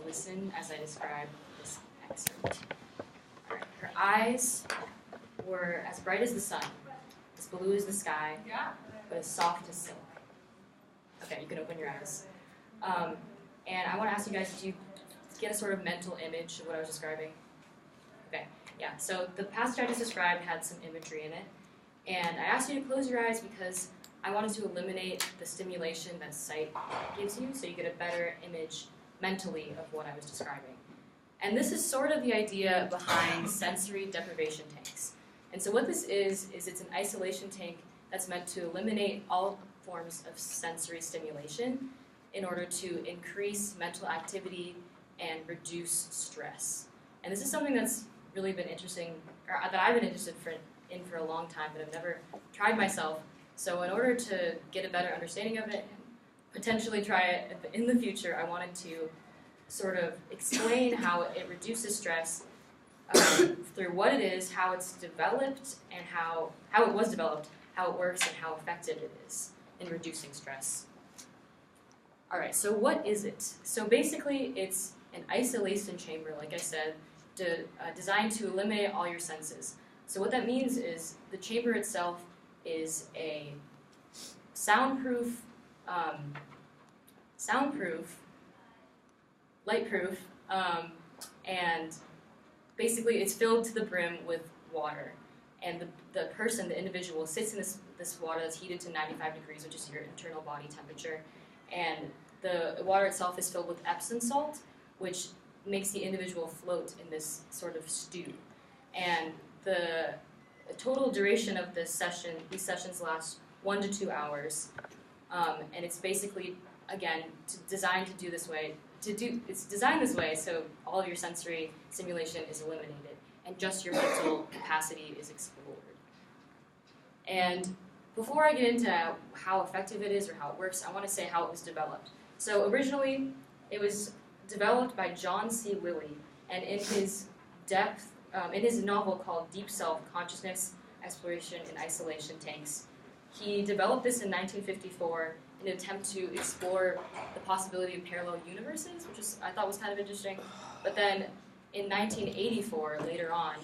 listen as I describe this excerpt. All right. Her eyes were as bright as the sun, as blue as the sky, but as soft as silk. Okay, you can open your eyes. And I want to ask you guys, did you get a sort of mental image of what I was describing? Okay, yeah, so the passage I just described had some imagery in it. And I asked you to close your eyes because I wanted to eliminate the stimulation that sight gives you so you get a better image mentally of what I was describing. And this is sort of the idea behind sensory deprivation tanks. And so what this is it's an isolation tank that's meant to eliminate all forms of sensory stimulation in order to increase mental activity and reduce stress. And this is something that's really been interesting, or that I've been interested in for a long time, but I've never tried myself. So in order to get a better understanding of it and potentially try it in the future, I wanted to sort of explain how it reduces stress through what it is, how it's developed, and how it was developed, how it works, and how effective it is in reducing stress. All right, so what is it? So basically, it's an isolation chamber, like I said, designed to eliminate all your senses. So what that means is the chamber itself is a soundproof, lightproof, and basically it's filled to the brim with water. And the person, the individual, sits in this water that's heated to 95 degrees, which is your internal body temperature. And the water itself is filled with Epsom salt, which makes the individual float in this sort of stew. And the total duration of these sessions last 1 to 2 hours. And it's basically, again, designed to do this way. It's designed this way so all of your sensory stimulation is eliminated and just your mental capacity is explored. And before I get into how effective it is or how it works, I want to say how it was developed. So originally, it was developed by John C. Lilly, and in his novel called Deep Self: Consciousness, Exploration, and Isolation Tanks, he developed this in 1954 in an attempt to explore the possibility of parallel universes, which I thought was kind of interesting. But then in 1984, later on,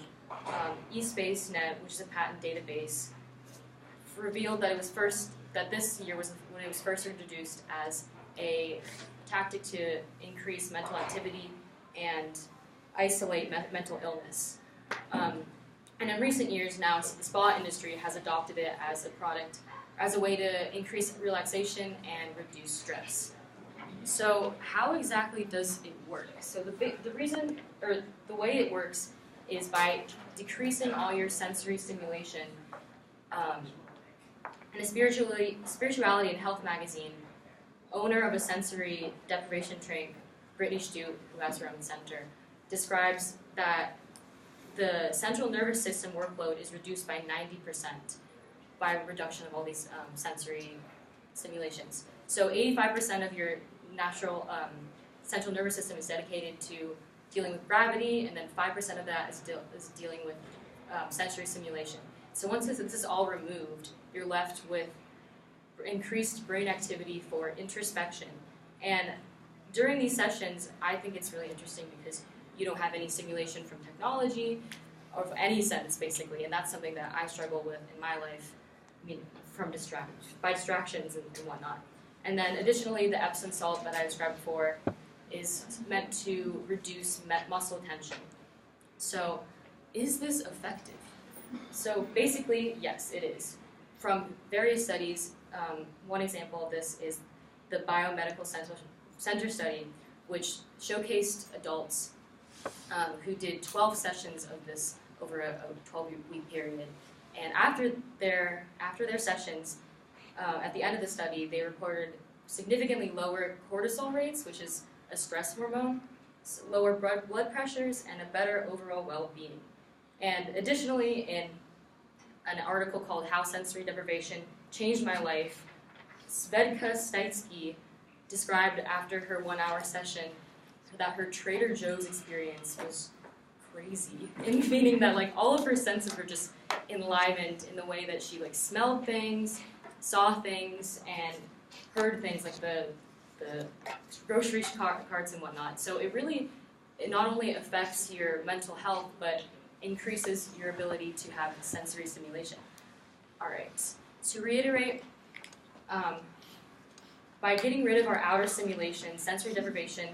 eSpaceNet, which is a patent database, revealed that this year was when it was first introduced as a tactic to increase mental activity and isolate mental illness. And in recent years now, the spa industry has adopted it as a product, as a way to increase relaxation and reduce stress. So how exactly does it work? So the reason, or the way it works, is by decreasing all your sensory stimulation. In a Spirituality and Health magazine, owner of a sensory deprivation tank, Brittany Stute, who has her own center, describes that the central nervous system workload is reduced by 90% by reduction of all these sensory stimulations. So 85% of your natural central nervous system is dedicated to dealing with gravity, and then 5% of that is dealing with sensory stimulation. So once this is all removed, you're left with increased brain activity for introspection. And during these sessions, I think it's really interesting because you don't have any stimulation from technology or of any sense, basically, and that's something that I struggle with in my life, by distractions and whatnot. And then additionally, the Epsom salt that I described before is meant to reduce muscle tension. So is this effective? So basically, yes, it is. From various studies, one example of this is the Biomedical Center study, which showcased adults who did 12 sessions of this over a 12-week period. And after their sessions, at the end of the study, they reported significantly lower cortisol rates, which is a stress hormone, lower blood pressures, and a better overall well-being. And additionally, in an article called How Sensory Deprivation Changed My Life, Svedka Stitsky described after her 1-hour session that her Trader Joe's experience was crazy, meaning that all of her senses were just enlivened in the way that she smelled things, saw things, and heard things, like the the grocery carts and whatnot. So it not only affects your mental health, but increases your ability to have sensory stimulation. All right, to reiterate, by getting rid of our outer stimulation, sensory deprivation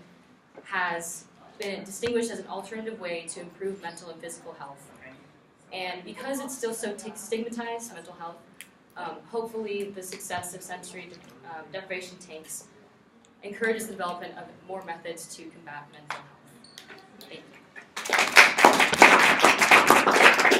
has been distinguished as an alternative way to improve mental and physical health. And because it's still so stigmatized, mental health, hopefully the success of sensory deprivation tanks encourages the development of more methods to combat mental health. Thank you.